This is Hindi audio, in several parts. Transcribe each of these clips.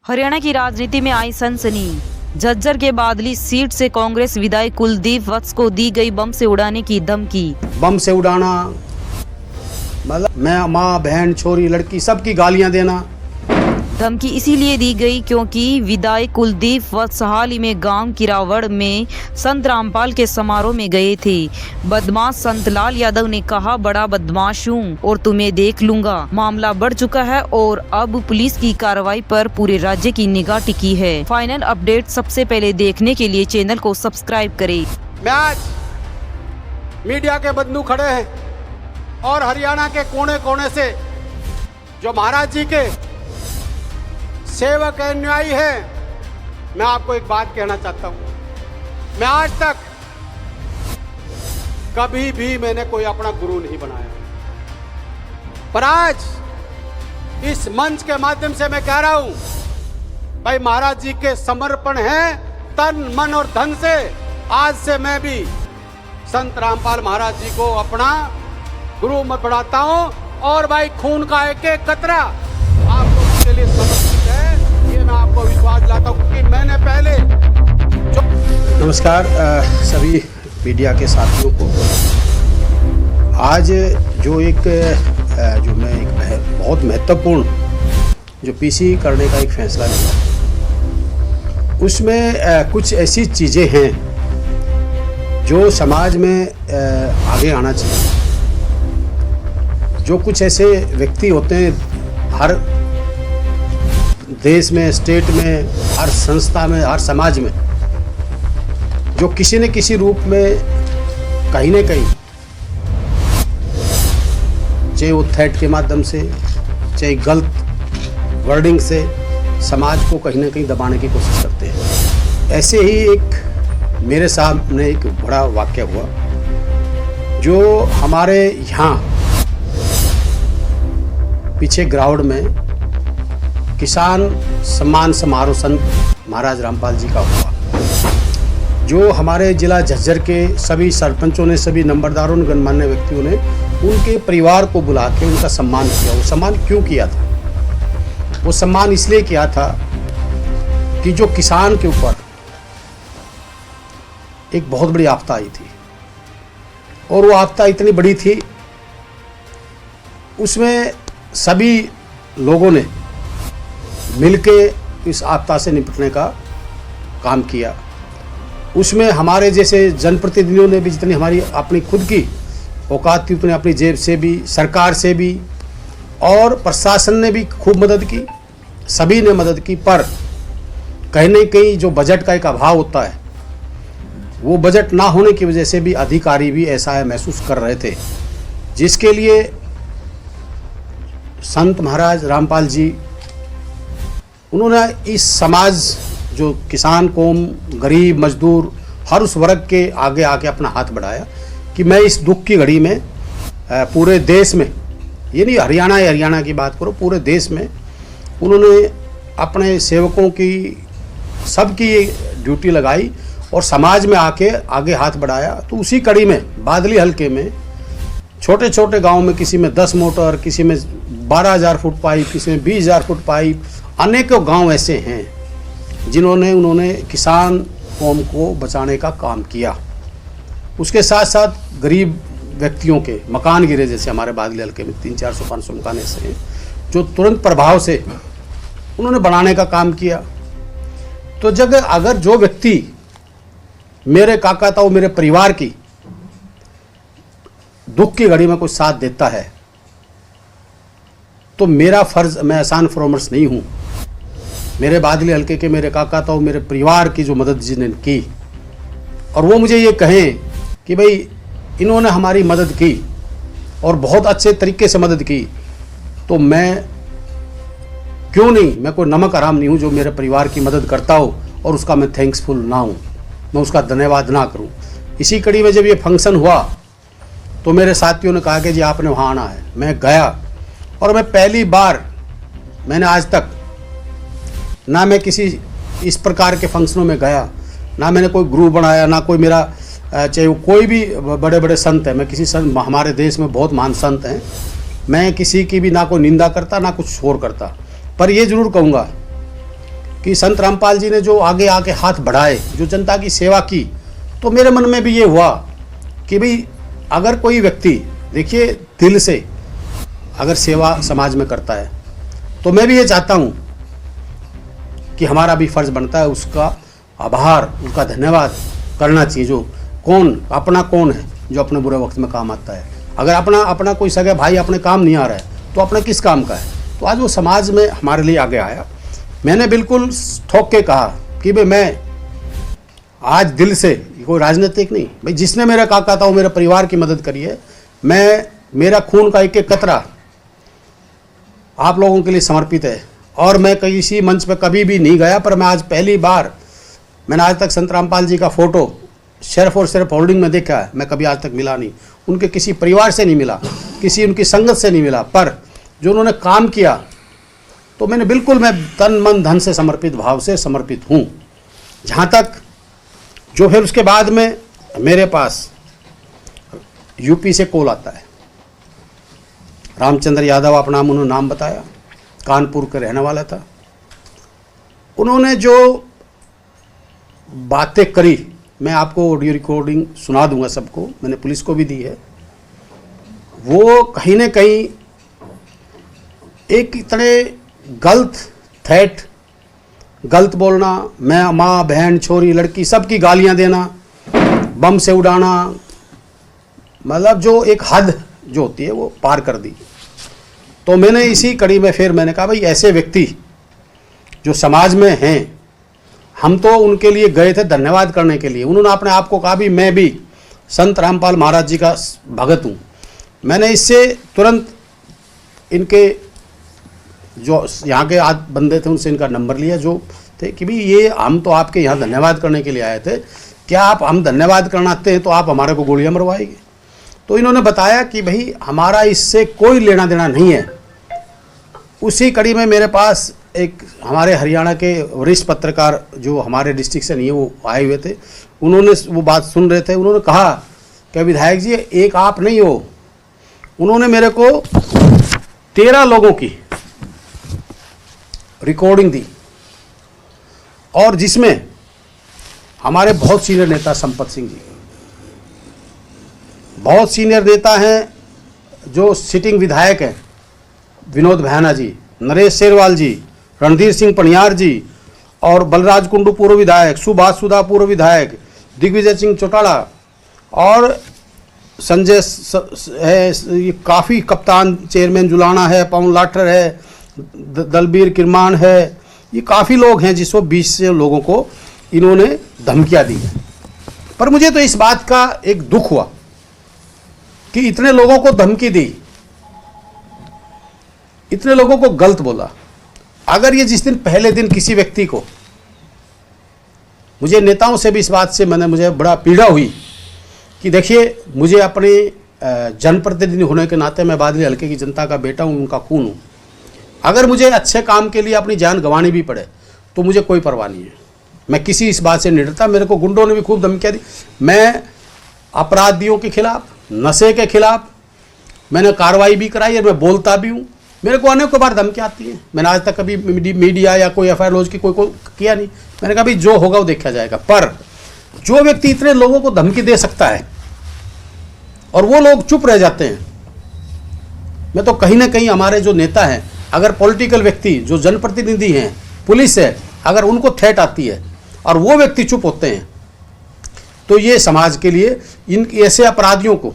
हरियाणा की राजनीति में आई सनसनी। झज्जर के बादली सीट से कांग्रेस विधायक कुलदीप वत्स को दी गई बम से उड़ाने की धमकी। बम से उड़ाना मतलब मैं माँ बहन छोरी लड़की सबकी गालियां देना। धमकी इसीलिए दी गई क्योंकि विधायक कुलदीप वत्स हाल ही में गांव किरावड़ में संत रामपाल के समारोह में गए थे। बदमाश संत लाल यादव ने कहा, बड़ा बदमाश हूँ और तुम्हें देख लूंगा। मामला बढ़ चुका है और अब पुलिस की कार्रवाई पर पूरे राज्य की निगाह टिकी है। फाइनल अपडेट सबसे पहले देखने के लिए चैनल को सब्सक्राइब करें। मैं आज मीडिया के बंधु खड़े हैं और हरियाणा के कोने कोने से जो महाराज जी के सेवक अनुयायी है, मैं आपको एक बात कहना चाहता हूं। मैं आज तक कभी भी मैंने कोई अपना गुरु नहीं बनाया, पर आज इस मंच के माध्यम से मैं कह रहा हूं, भाई महाराज जी के समर्पण है तन मन और धन से। आज से मैं भी संत रामपाल महाराज जी को अपना गुरु मत बढ़ाता हूं और भाई खून का एक एक कतरा आपको उसके लिए समर्पित है, ये मैं आपको विश्वास दिलाता हूं क्योंकि मैंने पहले नमस्कार सभी मीडिया के साथियों को। आज जो मैं एक बहुत महत्वपूर्ण जो पीसी करने का एक फैसला लिया, उसमें कुछ ऐसी चीज़ें हैं जो समाज में आगे आना चाहिए। जो कुछ ऐसे व्यक्ति होते हैं हर देश में, स्टेट में, हर संस्था में, हर समाज में, जो किसी न किसी रूप में कहीं न कहीं, चाहे वो थ्रेट के माध्यम से, चाहे गलत वर्डिंग से, समाज को कहीं न कहीं दबाने की कोशिश करते हैं। ऐसे ही एक मेरे सामने एक बड़ा वाक़या हुआ जो हमारे यहाँ पीछे ग्राउंड में किसान सम्मान समारोह संत महाराज रामपाल जी का हुआ, जो हमारे जिला झज्जर के सभी सरपंचों ने, सभी नंबरदारों ने, गणमान्य व्यक्तियों ने उनके परिवार को बुला के उनका सम्मान किया। वो सम्मान क्यों किया था? वो सम्मान इसलिए किया था कि जो किसान के ऊपर एक बहुत बड़ी आपदा आई थी और वो आपदा इतनी बड़ी थी, उसमें सभी लोगों ने मिलके इस आपदा से निपटने का काम किया। उसमें हमारे जैसे जनप्रतिनिधियों ने भी जितनी हमारी अपनी खुद की औकात थी उतने अपनी जेब से भी, सरकार से भी और प्रशासन ने भी खूब मदद की, सभी ने मदद की। पर कहीं न कहीं जो बजट का एक अभाव होता है, वो बजट ना होने की वजह से भी अधिकारी भी ऐसा महसूस कर रहे थे, जिसके लिए संत महाराज रामपाल जी उन्होंने इस समाज जो किसान कौम, गरीब, मजदूर, हर उस वर्ग के आगे आके अपना हाथ बढ़ाया कि मैं इस दुख की घड़ी में पूरे देश में, ये नहीं हरियाणा की बात करो, पूरे देश में उन्होंने अपने सेवकों की सबकी ड्यूटी लगाई और समाज में आके आगे हाथ बढ़ाया। तो उसी कड़ी में बादली हलके में छोटे छोटे गांव में किसी में 10 मोटर, किसी में 12,000 फुट पाइप, किसी में 20,000 फुट पाइप, अनेकों गांव ऐसे हैं जिन्होंने उन्होंने किसान कौम को बचाने का काम किया। उसके साथ साथ गरीब व्यक्तियों के मकान गिरे, जैसे हमारे बादली हलके में 300-400-500 मकान ऐसे हैं जो तुरंत प्रभाव से उन्होंने बनाने का काम किया। तो अगर जो व्यक्ति मेरे काका ताऊ, मेरे परिवार की दुख की घड़ी में कोई साथ देता है, तो मेरा फर्ज, मैं आसान फॉर्मर्स नहीं हूँ, मेरे बादली हल्के के मेरे काका ताऊ, मेरे परिवार की जो मदद जिन्होंने की और वो मुझे ये कहें कि भाई इन्होंने हमारी मदद की और बहुत अच्छे तरीके से मदद की, तो मैं क्यों नहीं, मैं कोई नमक हराम नहीं हूँ जो मेरे परिवार की मदद करता हो और उसका मैं थैंक्सफुल ना हूँ, मैं उसका धन्यवाद ना करूँ। इसी कड़ी में जब ये फंक्शन हुआ तो मेरे साथियों ने कहा कि जी आपने वहाँ आना है। मैं गया और मैं पहली बार, मैंने आज तक ना मैं किसी इस प्रकार के फंक्शनों में गया, ना मैंने कोई ग्रुप बनाया, ना कोई मेरा, चाहे वो कोई भी बड़े बड़े संत हैं, मैं किसी संत, हमारे देश में बहुत महान संत हैं, मैं किसी की भी ना कोई निंदा करता ना कुछ शोर करता, पर ये ज़रूर कहूँगा कि संत रामपाल जी ने जो आगे आके हाथ बढ़ाए, जो जनता की सेवा की, तो मेरे मन में भी ये हुआ कि भाई अगर कोई व्यक्ति देखिए दिल से अगर सेवा समाज में करता है तो मैं भी ये चाहता हूँ कि हमारा भी फर्ज बनता है उसका आभार, उसका धन्यवाद करना चाहिए। जो अपना कौन है जो अपने बुरे वक्त में काम आता है। अगर अपना कोई सगा भाई अपने काम नहीं आ रहा है तो अपने किस काम का है। तो आज वो समाज में हमारे लिए आगे आया। मैंने बिल्कुल ठोक के कहा कि भाई मैं आज दिल से, कोई राजनीतिक नहीं, भाई जिसने मेरा काका था वो मेरे परिवार की मदद करी है, मेरा खून का एक एक कतरा आप लोगों के लिए समर्पित है। और मैं किसी मंच पे कभी भी नहीं गया, पर मैं आज पहली बार, मैंने आज तक संत रामपाल जी का फोटो सिर्फ और सिर्फ होल्डिंग में देखा है, मैं कभी आज तक मिला नहीं, उनके किसी परिवार से नहीं मिला, किसी उनकी संगत से नहीं मिला, पर जो उन्होंने काम किया तो मैं तन मन धन से समर्पित भाव से समर्पित हूँ। जहाँ तक जो फिर उसके बाद में मेरे पास यूपी से कॉल आता है, रामचंद्र यादव अपना उन्होंने नाम बताया, कानपुर का रहने वाला था। उन्होंने जो बातें करी, मैं आपको ऑडियो रिकॉर्डिंग सुना दूंगा सबको, मैंने पुलिस को भी दी है। वो कहीं ना कहीं एक तरह गलत थ्रेट, गलत बोलना, मैं माँ बहन छोरी लड़की सबकी गालियां देना, बम से उड़ाना, मतलब जो एक हद जो होती है वो पार कर दी। तो मैंने इसी कड़ी में फिर मैंने कहा भाई ऐसे व्यक्ति जो समाज में हैं, हम तो उनके लिए गए थे धन्यवाद करने के लिए। उन्होंने अपने आप को कहा भी मैं भी संत रामपाल महाराज जी का भगत हूँ। मैंने इससे तुरंत इनके जो यहाँ के आज बंदे थे उनसे इनका नंबर लिया, जो थे कि भाई ये हम तो आपके यहाँ धन्यवाद करने के लिए आए थे, क्या आप हम धन्यवाद करना आते हैं तो आप हमारे को गोलियाँ मरवाएंगे। तो इन्होंने बताया कि भाई हमारा इससे कोई लेना देना नहीं है। उसी कड़ी में मेरे पास एक हमारे हरियाणा के वरिष्ठ पत्रकार जो हमारे डिस्ट्रिक्ट से नहीं है वो आए हुए थे, उन्होंने वो बात सुन रहे थे। उन्होंने कहा कि विधायक जी एक आप नहीं हो, उन्होंने मेरे को 13 लोगों की रिकॉर्डिंग दी, और जिसमें हमारे बहुत सीनियर नेता संपत सिंह जी, बहुत सीनियर नेता हैं जो सिटिंग विधायक हैं, विनोद भैना जी, नरेश शेरवाल जी, रणधीर सिंह पनियार जी, और बलराज कुंडू पूर्व विधायक, सुभाष सुधा पूर्व विधायक, दिग्विजय सिंह चौटाला, और संजय है, ये काफ़ी कप्तान चेयरमैन जुलाना है, पवन लाठर है, दलबीर किरमान है, ये काफ़ी लोग हैं जिसको 20 से लोगों को इन्होंने धमकियाँ दी। पर मुझे तो इस बात का एक दुख हुआ कि इतने लोगों को धमकी दी, इतने लोगों को गलत बोला। अगर ये जिस दिन पहले दिन किसी व्यक्ति को, मुझे नेताओं से भी इस बात से मुझे बड़ा पीड़ा हुई कि देखिए मुझे अपने जनप्रतिनिधि होने के नाते मैं बादली हल्के की जनता का बेटा हूँ, उनका खून हूँ। अगर मुझे अच्छे काम के लिए अपनी जान गंवानी भी पड़े तो मुझे कोई परवाह नहीं है, मैं किसी इस बात से नहीं डरता। मेरे को गुंडों ने भी खूब धमकियाँ दी, मैं अपराधियों के खिलाफ, नशे के खिलाफ मैंने कार्रवाई भी कराई और मैं बोलता भी हूँ। मेरे को अनेकों बार धमकियाँ आती हैं, मैंने आज तक कभी मीडिया या कोई FIR लॉन्च की कोई किया नहीं। मैंने कहा भाई जो होगा वो देखा जाएगा। पर जो व्यक्ति इतने लोगों को धमकी दे सकता है और वो लोग चुप रह जाते हैं, मैं तो कहीं ना कहीं हमारे जो नेता हैं, अगर पॉलिटिकल व्यक्ति जो जनप्रतिनिधि हैं, पुलिस है, अगर उनको थ्रेट आती है और वो व्यक्ति चुप होते हैं तो ये समाज के लिए इन ऐसे अपराधियों को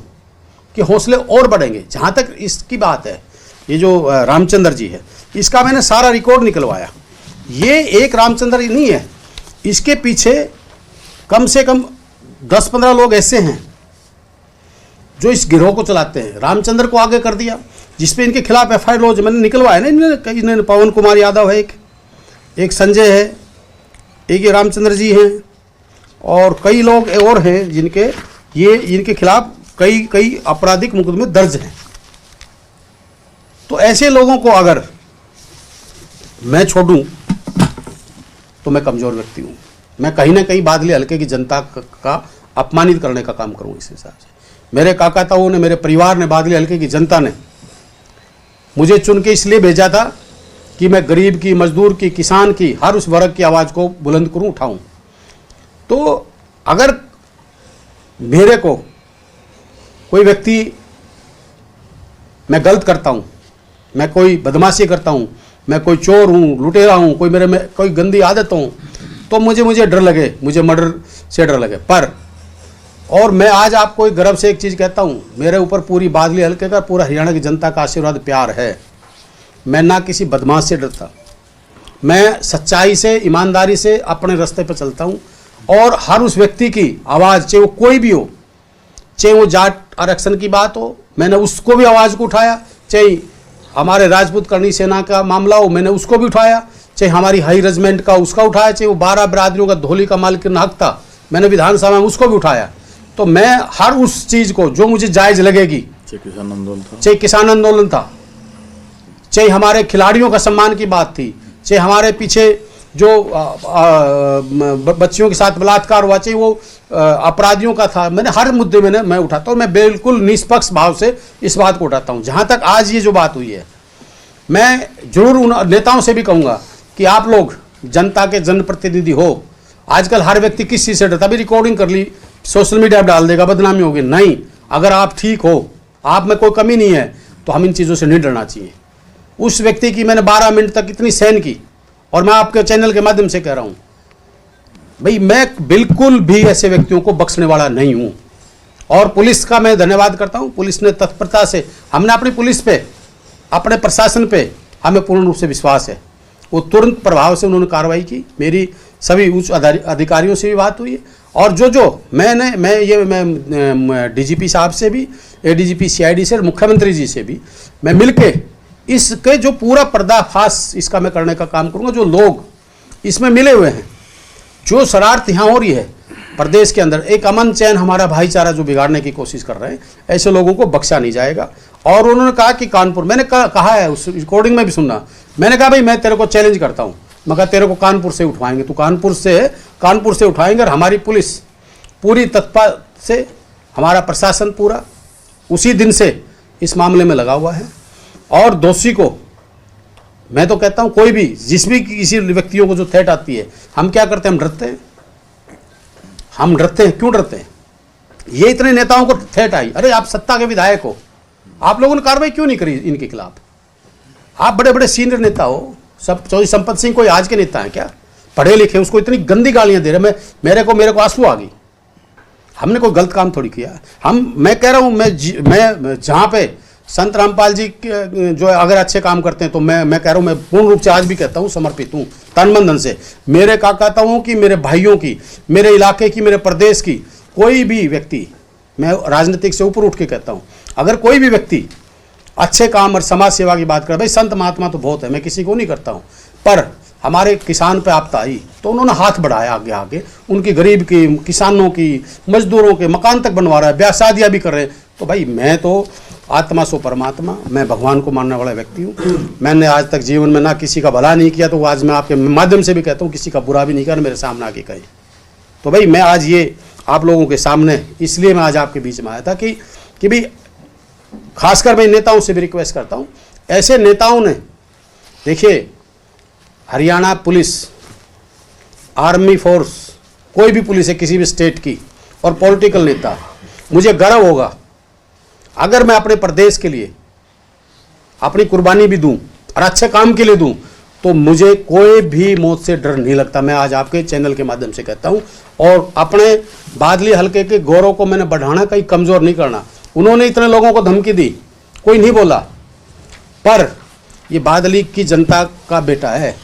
कि हौसले और बढ़ेंगे। जहाँ तक इसकी बात है, ये जो रामचंद्र जी है, इसका मैंने सारा रिकॉर्ड निकलवाया। ये एक रामचंद्र नहीं है, इसके पीछे कम से कम 10-15 लोग ऐसे हैं जो इस गिरोह को चलाते हैं। रामचंद्र को आगे कर दिया, जिसपे इनके खिलाफ FIR लॉन्च मैंने निकलवाया ना, इन्होंने पवन कुमार यादव है, एक संजय है, एक ये रामचंद्र जी हैं, और कई लोग और हैं जिनके इनके खिलाफ कई आपराधिक मुकदमे दर्ज हैं। तो ऐसे लोगों को अगर मैं छोड़ूं तो मैं कमज़ोर व्यक्ति हूं। मैं कहीं ना कहीं बादली हल्के की जनता का अपमानित करने का काम करूं। इस हिसाब से मेरे काका ताऊ ने, मेरे परिवार ने, बादली हल्के की जनता ने मुझे चुन के इसलिए भेजा था कि मैं गरीब की, मजदूर की, किसान की, हर उस वर्ग की आवाज़ को बुलंद करूं, उठाऊं। तो अगर मेरे को कोई व्यक्ति, मैं गलत करता हूं, मैं कोई बदमाशी करता हूं, मैं कोई चोर हूं, लुटेरा हूं, कोई मेरे में कोई गंदी आदत हो, तो मुझे डर लगे, मुझे मर्डर से डर लगे। पर और मैं आज आपको एक गर्व से एक चीज़ कहता हूं, मेरे ऊपर पूरी बादली हल्के का, पूरा हरियाणा की जनता का आशीर्वाद, प्यार है। मैं ना किसी बदमाश से डरता, मैं सच्चाई से, ईमानदारी से अपने रास्ते पर चलता हूं। और हर उस व्यक्ति की आवाज़, चाहे वो कोई भी हो, चाहे वो जाट आरक्षण की बात हो, मैंने उसको भी आवाज़ को उठाया, चाहे हमारे राजपूत करनी सेना का मामला हो, मैंने उसको भी उठाया, चाहे हमारी हाई रेजिमेंट का उसका उठाया, चाहे वो 12 बिरादरियों का धोली का मालिक हक था, मैंने विधानसभा में उसको भी उठाया। तो मैं हर उस चीज़ को जो मुझे जायज़ लगेगी, चाहे किसान आंदोलन था, चाहे हमारे खिलाड़ियों का सम्मान की बात थी, चाहे हमारे पीछे जो बच्चियों के साथ बलात्कार हुआ, चाहे वो अपराधियों का था, मैंने हर मुद्दे में मैं उठाता हूँ। मैं बिल्कुल निष्पक्ष भाव से इस बात को उठाता हूँ। जहाँ तक आज ये जो बात हुई है, मैं जरूर उन नेताओं से भी कहूँगा कि आप लोग जनता के जनप्रतिनिधि हो। आजकल हर व्यक्ति किस चीज़ से डरता, अभी रिकॉर्डिंग कर ली, सोशल मीडिया पर डाल देगा, बदनामी होगी। नहीं, अगर आप ठीक हो, आप में कोई कमी नहीं है, तो हम इन चीज़ों से नहीं डरना चाहिए। उस व्यक्ति की मैंने 12 मिनट तक इतनी सहन की, और मैं आपके चैनल के माध्यम से कह रहा हूं, भाई मैं बिल्कुल भी ऐसे व्यक्तियों को बख्शने वाला नहीं हूं। और पुलिस का मैं धन्यवाद करता हूं, पुलिस ने तत्परता से, हमने अपनी पुलिस पे, अपने प्रशासन पे हमें पूर्ण रूप से विश्वास है, वो तुरंत प्रभाव से उन्होंने कार्रवाई की। मेरी सभी उच्च अधिकारियों से भी बात हुई है, और जो मैं डीजीपी साहब से भी, एडीजीपी सीआईडी से, मुख्यमंत्री जी से भी मैं मिलके इसके जो पूरा पर्दाफाश इसका मैं करने का काम करूंगा। जो लोग इसमें मिले हुए हैं, जो शरारत यहाँ हो रही है प्रदेश के अंदर, एक अमन चैन, हमारा भाईचारा जो बिगाड़ने की कोशिश कर रहे हैं, ऐसे लोगों को बख्शा नहीं जाएगा। और उन्होंने कहा कि कानपुर, मैंने कहा है उस रिकॉर्डिंग में भी सुनना, मैंने कहा भाई मैं तेरे को चैलेंज करता हूँ, मैं कहा तेरे को कानपुर से उठवाएंगे, तो कानपुर से उठाएंगे। और हमारी पुलिस पूरी तत्पर से, हमारा प्रशासन पूरा उसी दिन से इस मामले में लगा हुआ है। और दोषी को मैं तो कहता हूं, कोई भी जिस भी किसी व्यक्तियों को जो थ्रेट आती है, हम क्या करते हैं, हम डरते हैं। हम डरते हैं, क्यों डरते हैं? ये इतने नेताओं को थ्रेट आई, अरे आप सत्ता के विधायक हो, आप लोगों ने कार्रवाई क्यों नहीं करी इनके खिलाफ? आप बड़े बड़े सीनियर नेता हो, सब चौधरी संपत सिंह कोई आज के नेता हैं क्या? पढ़े लिखे, उसको इतनी गंदी गालियां दे रहे, मेरे को आंसू आ गई। हमने कोई गलत काम थोड़ी किया। मैं कह रहा हूं, मैं जहां पे संत रामपाल जी जो अगर अच्छे काम करते हैं, तो मैं कह रहा हूँ, मैं पूर्ण रूप से आज भी कहता हूँ, समर्पित हूँ तन मन धन से। मेरे का कहता हूँ कि मेरे भाइयों की, मेरे इलाके की, मेरे प्रदेश की कोई भी व्यक्ति, मैं राजनीतिक से ऊपर उठ के कहता हूँ, अगर कोई भी व्यक्ति अच्छे काम और समाज सेवा की बात करे, भाई संत महात्मा तो बहुत है, मैं किसी को नहीं करता हूँ, पर हमारे किसान पे आपदा आई तो उन्होंने हाथ बढ़ाया आगे आगे, उनकी गरीब की, किसानों की, मजदूरों के मकान तक बनवा रहा है, ब्याह शादियाँ भी कर रहे हैं। तो भाई मैं तो आत्मा सो परमात्मा, मैं भगवान को मानने वाला व्यक्ति हूँ। मैंने आज तक जीवन में ना किसी का भला नहीं किया, तो आज मैं आपके माध्यम से भी कहता हूँ, किसी का बुरा भी नहीं किया, मेरे सामने आके कहे। तो भाई मैं आज ये आप लोगों के सामने, इसलिए मैं आज आपके बीच में आया था कि भाई खासकर मैं नेताओं से भी रिक्वेस्ट करता हूँ, ऐसे नेताओं ने, देखिए हरियाणा पुलिस, आर्मी फोर्स, कोई भी पुलिस है किसी भी स्टेट की, और पॉलिटिकल नेता, मुझे गर्व होगा अगर मैं अपने प्रदेश के लिए अपनी कुर्बानी भी दूं और अच्छे काम के लिए दूं, तो मुझे कोई भी मौत से डर नहीं लगता। मैं आज आपके चैनल के माध्यम से कहता हूं, और अपने बादली हल्के के गौरव को मैंने बढ़ाना, कहीं कमज़ोर नहीं करना। उन्होंने इतने लोगों को धमकी दी, कोई नहीं बोला, पर ये बादली की जनता का बेटा है।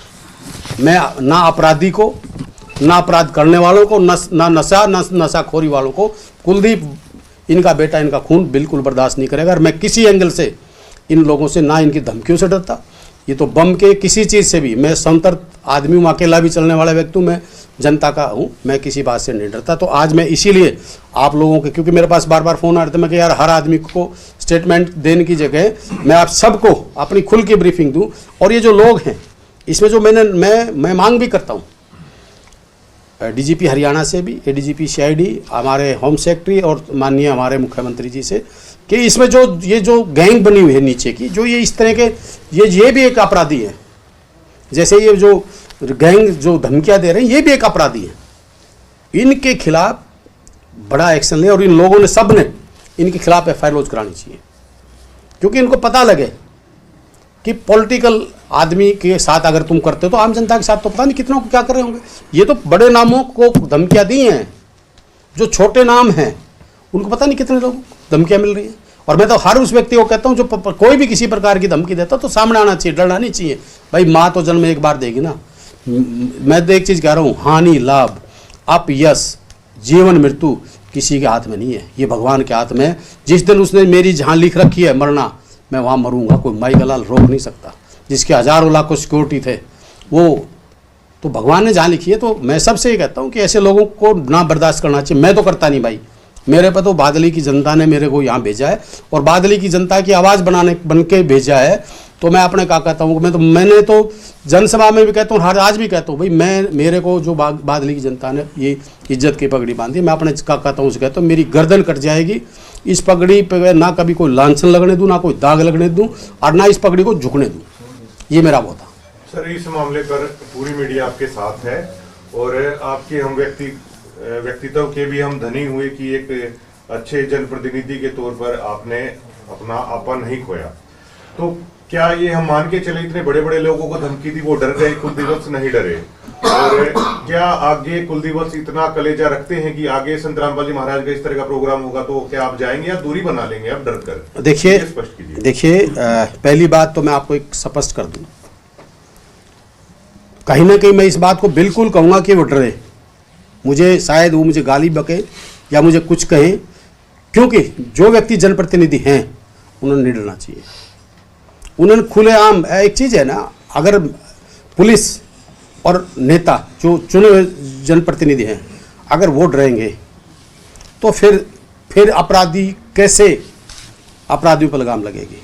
मैं ना अपराधी को, ना अपराध करने वालों को, ना नशाखोरी वालों को, कुलदीप इनका बेटा, इनका खून बिल्कुल बर्दाश्त नहीं करेगा। और मैं किसी एंगल से इन लोगों से, ना इनकी धमकियों से डरता, ये तो बम के किसी चीज़ से भी, मैं स्वतंत्र आदमी हूँ, अकेला भी चलने वाला व्यक्ति हूँ, मैं जनता का हूँ, मैं किसी बात से नहीं डरता। तो आज मैं इसीलिए आप लोगों के, क्योंकि मेरे पास बार बार फ़ोन आ रहे थे, मैं कि यार हर आदमी को स्टेटमेंट देने की जगह मैं आप सबको अपनी खुल की ब्रीफिंग दूँ। और ये जो लोग हैं, इसमें जो मैं मांग भी करता हूँ डीजीपी हरियाणा से भी, एडीजीपी सीआईडी, हमारे होम सेक्रेटरी और माननीय हमारे मुख्यमंत्री जी से, कि इसमें जो ये जो गैंग बनी हुई है नीचे की, जो ये इस तरह के, ये भी एक अपराधी है, जैसे ये जो गैंग जो धमकियां दे रहे हैं, ये भी एक अपराधी है। इनके खिलाफ बड़ा एक्शन ले और इन लोगों ने, सब ने इनके खिलाफ एफआईआर लॉन्च करानी चाहिए, क्योंकि इनको पता लगे कि पॉलिटिकल आदमी के साथ अगर तुम करते हो तो आम जनता के साथ तो पता नहीं कितनों को क्या कर रहे होंगे। ये तो बड़े नामों को धमकियां दी हैं, जो छोटे नाम हैं उनको पता नहीं कितने लोगों को धमकियां मिल रही हैं। और मैं तो हर उस व्यक्ति को कहता हूं जो कोई भी किसी प्रकार की धमकी देता तो सामने आना चाहिए, डरना नहीं चाहिए। भाई माँ तो जन्म एक बार देगी ना। मैं तो एक चीज़ कह रहा हूँ, हानि लाभ अपयश जीवन मृत्यु किसी के हाथ में नहीं है, ये भगवान के हाथ में है। जिस दिन उसने मेरी जहाँ लिख रखी है मरना, मैं वहाँ मरूंगा, कोई माई गलाल रोक नहीं सकता। जिसके हजारों लाखों सिक्योरिटी थे वो तो भगवान ने जहाँ लिखी है। तो मैं सबसे ये कहता हूँ कि ऐसे लोगों को ना बर्दाश्त करना चाहिए। मैं तो करता नहीं भाई, मेरे पे तो बादली की जनता ने मेरे को यहाँ भेजा है और बादली की जनता की आवाज़ बन के भेजा है। तो मैं अपने का कहता हूँ, मैंने तो जनसभा में भी कहता हूँ, हर आज भी कहता हूँ, भाई मेरे को जो बादली की जनता ने ये इज्जत की पगड़ी बांधी, मैं अपने का कहता हूँ, उसे कहता हूँ मेरी गर्दन कट जाएगी। इस पगड़ी पे ना कभी कोई लांछन लगने दूँ, ना कोई दाग लगने दूँ और ना इस पगड़ी को झुकने दूँ। ये मेरा वो था। सर, इस मामले पर पूरी मीडिया आपके साथ है और आपके हम व्यक्तित्व के भी हम धनी हुए कि एक अच्छे जनप्रतिनिधि के तौर पर आपने अपना आपा नहीं खोया। तो क्या ये हम मान के चले, इतने बड़े बड़े लोगों को धमकी दी, वो डर गए, कुलदीप नहीं डरे? और क्या आगे कुलदीप इतना कलेजा रखते हैं कि आगे संत रामपाल जी महाराज का इस तरह का प्रोग्राम होगा तो क्या आप जाएंगे या दूरी बना लेंगे आप डर कर? देखिए पहली बात तो मैं आपको एक स्पष्ट कर दूं, कहीं ना कहीं मैं इस बात को बिल्कुल कहूंगा कि वो डरे। मुझे शायद वो मुझे गाली बके या मुझे कुछ कहे, क्योंकि जो व्यक्ति जनप्रतिनिधि हैं उन्होंने नहीं डरना चाहिए। उन्होंने खुलेआम, एक चीज़ है ना, अगर पुलिस और नेता जो चुने हुए जनप्रतिनिधि हैं अगर वो डरेंगे तो फिर अपराधी कैसे अपराधियों पर लगाम लगेगी?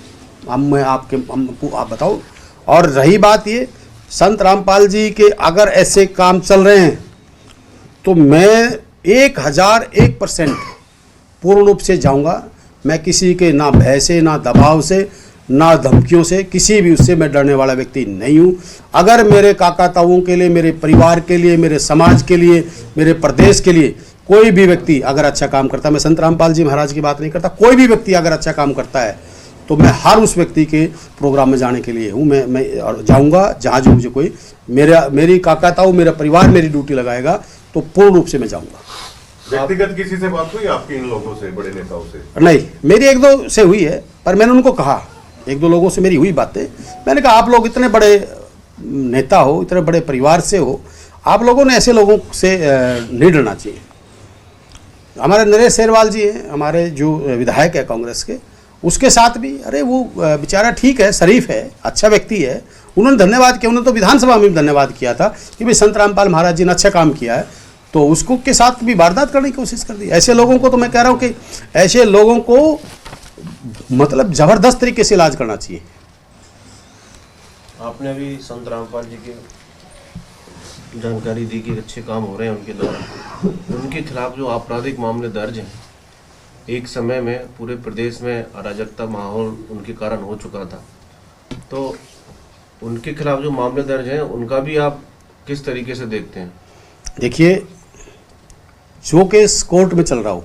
आप बताओ। और रही बात ये संत रामपाल जी के अगर ऐसे काम चल रहे हैं तो मैं 1001% पूर्ण रूप से जाऊंगा। मैं किसी के ना भय से, ना दबाव से, ना धमकियों से, किसी भी उससे मैं डरने वाला व्यक्ति नहीं हूँ। अगर मेरे काका ताऊओं के लिए, मेरे परिवार के लिए, मेरे समाज के लिए, मेरे प्रदेश के लिए कोई भी व्यक्ति अगर अच्छा काम करता है, मैं संत रामपाल जी महाराज की बात नहीं करता, कोई भी व्यक्ति अगर अच्छा काम करता है तो मैं हर उस व्यक्ति के प्रोग्राम में जाने के लिए हूँ। मैं जाऊँगा जहाँ जो मुझे कोई मेरी काका ताऊ, मेरा परिवार मेरी ड्यूटी लगाएगा तो पूर्ण रूप से मैं जाऊँगा। व्यक्तिगत किसी से बात हुई आपकी इन लोगों से, बड़े नेताओं से? नहीं, मेरी एक दो से हुई है, पर मैंने उनको कहा, एक दो लोगों से मेरी हुई बातें। मैंने कहा आप लोग इतने बड़े नेता हो, इतने बड़े परिवार से हो, आप लोगों ने ऐसे लोगों से नहीं डरना चाहिए। हमारे नरेश सेरवाल जी हैं, हमारे जो विधायक है कांग्रेस के, उसके साथ भी अरे वो बेचारा ठीक है, शरीफ है, अच्छा व्यक्ति है, उन्होंने धन्यवाद किया। उन्होंने तो विधानसभा में भी धन्यवाद किया था कि भाई संत रामपाल महाराज जी ने अच्छा काम किया है, तो उसको के साथ भी वारदात करने की कोशिश कर दी। ऐसे लोगों को तो मैं कह रहा हूँ कि ऐसे लोगों को मतलब जबरदस्त तरीके से इलाज करना चाहिए। आपने भी संत रामपाल जी की जानकारी दी कि अच्छे काम हो रहे हैं उनके द्वारा। उनके खिलाफ जो आपराधिक मामले दर्ज हैं, एक समय में पूरे प्रदेश में अराजकता माहौल उनके कारण हो चुका था, तो उनके खिलाफ जो मामले दर्ज हैं उनका भी आप किस तरीके से देखते हैं? देखिए, जो केस कोर्ट में चल रहा हो,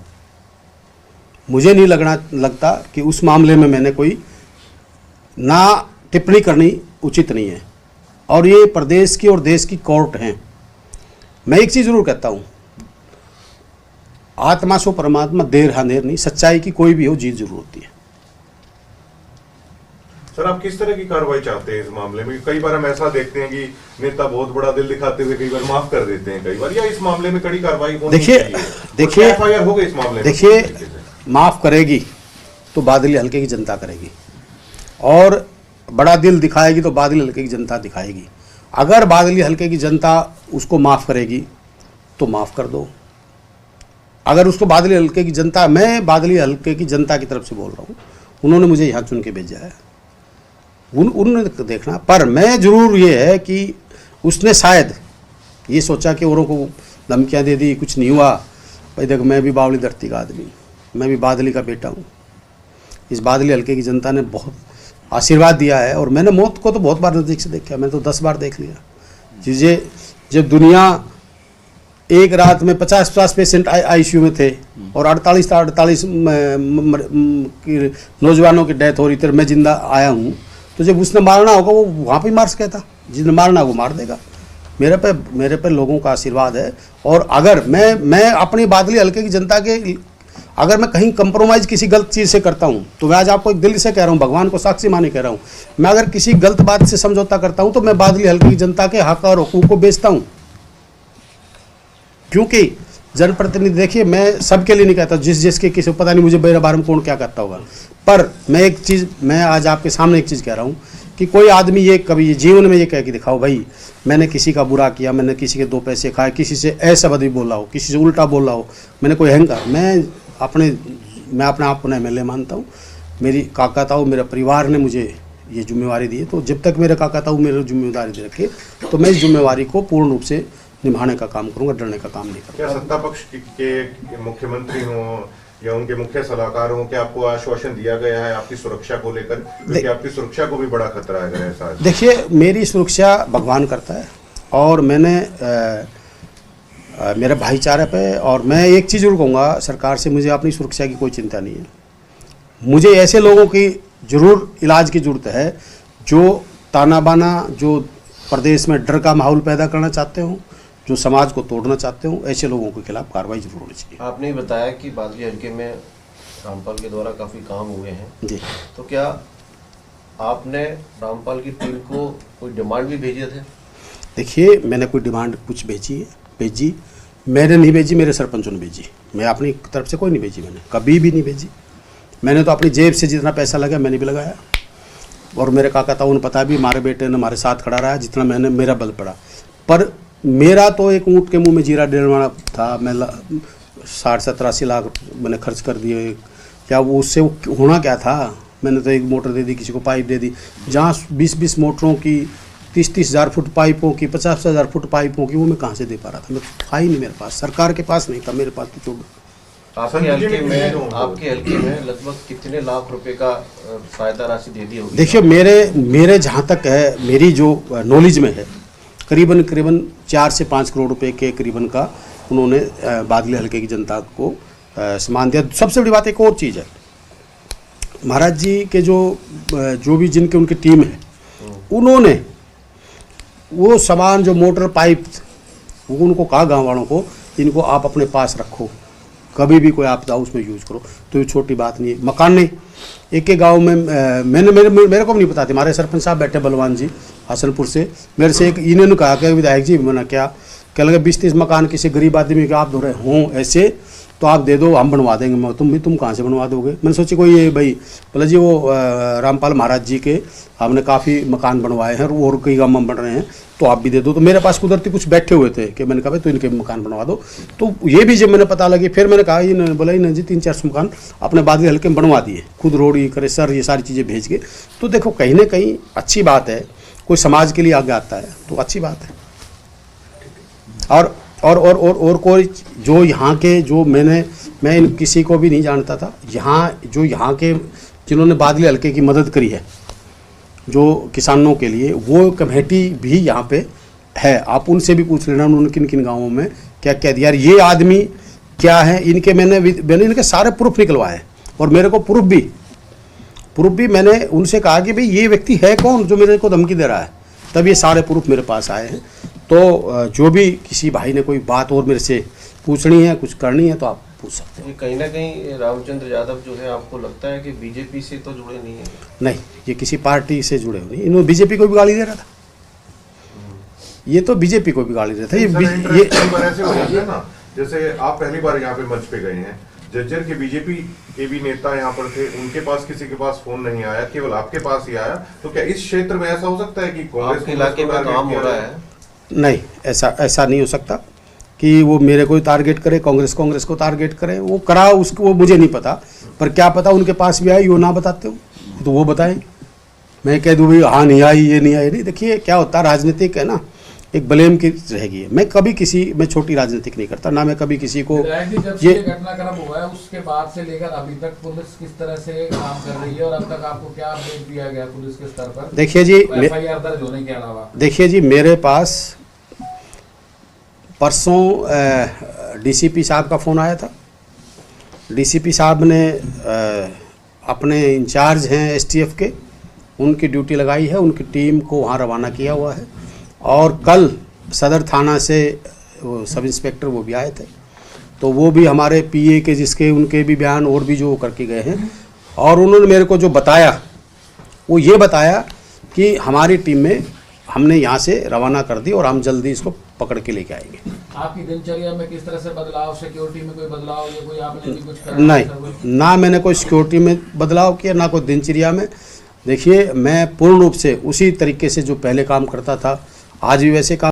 मुझे नहीं लगता कि उस मामले में मैंने कोई ना टिप्पणी करनी उचित नहीं है। और ये प्रदेश की और देश की कोर्ट हैं। मैं एक चीज़ जरूर कहता हूँ, आत्मा सो परमात्मा, देर हानेर नहीं, सच्चाई की कोई भी हो जीत जरूर होती है। सर, आप किस तरह की कार्रवाई चाहते हैं इस मामले में? कई बार हम ऐसा देखते हैं कि नेता बहुत बड़ा दिल दिखाते हुए कई बार माफ कर देते हैं, कई बार, या इस मामले में कड़ी कार्रवाई होनी चाहिए? देखिए एफआईआर हो गई इस मामले में, देखिए माफ करेगी तो बादली हल्के की जनता करेगी, और बड़ा दिल दिखाएगी तो बादली हल्के की जनता दिखाएगी। अगर बादली हल्के की जनता उसको माफ़ करेगी तो माफ़ कर दो। अगर उसको बादली हल्के की जनता, मैं बादली हल्के की जनता की तरफ से बोल रहा हूँ, उन्होंने मुझे यहाँ चुन के भेजा है, उन्होंने देखना। पर मैं जरूर ये है कि उसने शायद ये सोचा कि औरों को धमकियाँ दे दी, कुछ नहीं हुआ। भाई देखो, मैं भी बावली धरती का आदमी, मैं भी बादली का बेटा हूँ। इस बादली हल्के की जनता ने बहुत आशीर्वाद दिया है। और मैंने मौत को तो बहुत बार नज़दीक से देखा, मैंने तो 10 बार देख लिया। चीज़ें जब दुनिया एक रात में 50 पेशेंट आईसीयू में थे और 48 नौजवानों की डेथ हो रही थी, मैं जिंदा आया हूँ, तो जब उसने मारना होगा वो वहाँ पे मार सकता, जिसने मारना वो मार देगा। मेरे पे लोगों का आशीर्वाद है। और अगर मैं अपनी बादली हल्के की जनता के, अगर मैं कहीं कंप्रोमाइज़ किसी गलत चीज़ से करता हूँ, तो मैं आज आपको एक दिल से कह रहा हूँ, भगवान को साक्षी माने कह रहा हूँ, मैं अगर किसी गलत बात से समझौता करता हूँ तो मैं बादली हल्के की जनता के हक और हुकूक को बेचता हूँ। क्योंकि जनप्रतिनिधि, देखिए मैं सबके लिए नहीं कहता, जिसके किसी पता नहीं मुझे मेरे बारे में कौन क्या कहता होगा, पर मैं आज आपके सामने एक चीज़ कह रहा हूँ कि कोई आदमी ये कभी जीवन में ये कह के दिखाओ भाई मैंने किसी का बुरा किया, मैंने किसी के 2 पैसे खाए, किसी से ऐसा भी बोला हो, किसी से उल्टा बोला हो, मैंने कोई अहंकार, मैं अपने आप को एमएलए मानता हूँ। मेरी काका ताऊ, मेरे परिवार ने मुझे ये जिम्मेवारी दी है, तो जब तक मेरे काका ताऊ मेरे जिम्मेदारी दे रखे तो मैं इस जिम्मेवारी को पूर्ण रूप से निभाने का काम करूँगा, डरने का काम नहीं करूँगा। क्या सत्ता पक्ष के मुख्यमंत्री हों या उनके मुख्य सलाहकार हों, क्या आपको आश्वासन दिया गया है आपकी सुरक्षा को लेकर? क्योंकि आपकी सुरक्षा को भी बड़ा खतरा है अगर ऐसा है। देखिए मेरी सुरक्षा भगवान करता है और मैंने मेरे भाईचारे पे, और मैं एक चीज़ जरूर कहूँगा सरकार से, मुझे अपनी सुरक्षा की कोई चिंता नहीं है। मुझे ऐसे लोगों की ज़रूर इलाज की ज़रूरत है जो ताना बाना, जो प्रदेश में डर का माहौल पैदा करना चाहते हो, जो समाज को तोड़ना चाहते हो, ऐसे लोगों के खिलाफ कार्रवाई जरूर होनी चाहिए। आपने बताया कि बादली हल्के में रामपाल के द्वारा काफ़ी काम हुए हैं जी, तो क्या आपने रामपाल की टीम को कोई डिमांड भी भेजे थे? देखिए मैंने कोई डिमांड कुछ भेजी मैंने नहीं भेजी, मेरे सरपंचों ने भेजी, मैं अपनी तरफ से कोई नहीं भेजी, मैंने कभी भी नहीं भेजी। मैंने तो अपनी जेब से जितना पैसा लगा मैंने भी लगाया, और मेरे काका ताऊ ने पता भी, हमारे बेटे ने हमारे साथ खड़ा रहा, जितना मैंने मेरा बल पड़ा। पर मेरा तो एक ऊँट के मुंह में जीरा डेढ़वाना था, मैं 60-70-80 लाख मैंने खर्च कर दिए। क्या वो उससे होना क्या था? मैंने तो एक मोटर दे दी, किसी को पाइप दे दी, जहाँ 20-20 मोटरों की, 30-30 हज़ार फुट पाइपों की, 50 हज़ार फुट पाइपों की, वो मैं कहाँ से दे पा रहा था? मैं था ही नहीं मेरे पास, सरकार के पास नहीं था, मेरे पास तो छोड़। आपके हल्के में लगभग कितने लाख रुपए का सहायता राशि दे दी होगी? देखिए मेरे जहाँ तक है, मेरी जो नॉलेज में है, करीबन 4 से 5 करोड़ रुपए के करीबन का उन्होंने बादली हल्के की जनता को सामान दिया। सबसे बड़ी बात एक और चीज़ है, महाराज जी के जो भी जिनके उनकी टीम है, उन्होंने वो सामान जो मोटर पाइप, वो उनको कहा गांव वालों को, इनको आप अपने पास रखो, कभी भी कोई आपदा उसमें यूज़ करो। तो ये छोटी बात नहीं है। मकान नहीं, एक गांव में मेरे को भी नहीं पता था, हमारे सरपंच साहब बैठे बलवान जी हसनपुर से, मेरे से एक इन्होंने कहा कि विधायक जी मैंने क्या लगे 20-30 मकान किसी गरीब आदमी के आप दो रहे हों ऐसे, तो आप दे दो, हम बनवा देंगे। तुम कहाँ से बनवा दोगे? मैंने सोची कोई ये भाई बोला जी वो रामपाल महाराज जी के हमने काफ़ी मकान बनवाए हैं और कई गाँव में बन रहे हैं, तो आप भी दे दो। तो मेरे पास कुदरती कुछ बैठे हुए थे कि मैंने कहा भाई तो इनके मकान बनवा दो। तो ये भी जब मैंने पता लगी, फिर मैंने कहा इन्होंने बोला इन्होंने जी 300-400 मकान अपने बादली हल्के में बनवा दिए, खुद रोड ये करे सर, ये सारी चीज़ें भेज के। तो देखो कहीं ना कहीं अच्छी बात है, कोई समाज के लिए आगे आता है तो अच्छी बात है। और कोई जो यहाँ के, जो मैं इन किसी को भी नहीं जानता था, यहाँ के जिन्होंने बादली हल्के की मदद करी है जो किसानों के लिए, वो कमेटी भी यहाँ पे है। आप उनसे भी पूछ लेना उन्होंने किन किन गाँवों में क्या क्या दिया। ये आदमी क्या है, इनके मैंने इनके सारे प्रूफ निकलवाए, और मेरे को प्रूफ भी मैंने उनसे कहा कि भाई ये व्यक्ति है कौन जो मेरे को धमकी दे रहा है, तब ये सारे प्रूफ मेरे पास आए हैं। तो जो भी किसी भाई ने कोई बात और मेरे से पूछनी है, कुछ करनी है, तो आप पूछ सकते हैं। कहीं ना कहीं रामचंद्र यादव जो है, आपको लगता है कि बीजेपी से तो जुड़े नहीं है? नहीं, ये किसी पार्टी से जुड़े हुए नहीं। इन्होंने बीजेपी को भी गाली दे रहा था, ये तो बीजेपी को भी गाली दे रहा था। ये ऐसे हो जाता है ना, जैसे आप पहली बार यहाँ पे मंच पे गए हैं, जज्जर के बीजेपी के भी नेता यहाँ पर थे, उनके पास किसी के पास फोन नहीं आया, केवल आपके पास ही आया। तो क्या इस क्षेत्र में ऐसा हो सकता है कि कांग्रेस के इलाके में काम हो रहा है? नहीं, ऐसा नहीं हो सकता कि वो मेरे को टारगेट करे, कांग्रेस को टारगेट करे। वो करा उसको, वो मुझे नहीं पता, पर क्या पता उनके पास भी आई, वो ना बताते हो तो वो बताएं। मैं कह दूँ भाई हाँ नहीं आई, ये नहीं आई, नहीं। देखिए क्या होता है, राजनीतिक है ना, एक ब्लेम की रहेगी। मैं कभी किसी मैं छोटी राजनीतिक नहीं करता, ना मैं कभी किसी को विधायक जी, जब से ये घटनाक्रम हुआ है उसके बाद से लेकर अभी तक पुलिस किस तरह से काम कर रही है और अब तक आपको क्या अपडेट दिया गया पुलिस के स्तर पर? देखिए जी, एफआईआर दर्ज होने के अलावा देखिए जी, मेरे पास परसों डीसीपी साहब का फ़ोन आया था। डीसीपी साहब ने अपने इंचार्ज हैं एसटीएफ के, उनकी ड्यूटी लगाई है, उनकी टीम को वहाँ रवाना किया हुआ है। और कल सदर थाना से वो सब इंस्पेक्टर वो भी आए थे, तो वो भी हमारे पीए के जिसके उनके भी बयान और भी जो करके गए हैं। और उन्होंने मेरे को जो बताया वो ये बताया कि हमारी टीम में हमने यहाँ से रवाना कर दी और हम जल्दी इसको पकड़ के लेके आएंगे। आपकी दिनचर्या में किस तरह से बदलाव, सिक्योरिटी में कोई बदलाव या कोई आपने भी कुछ करा? नहीं, ना मैंने कोई सिक्योरिटी में बदलाव किया, ना कोई दिनचर्या में। देखिए, मैं पूर्ण रूप से उसी तरीके से जो पहले काम करता था आज भी वैसे काम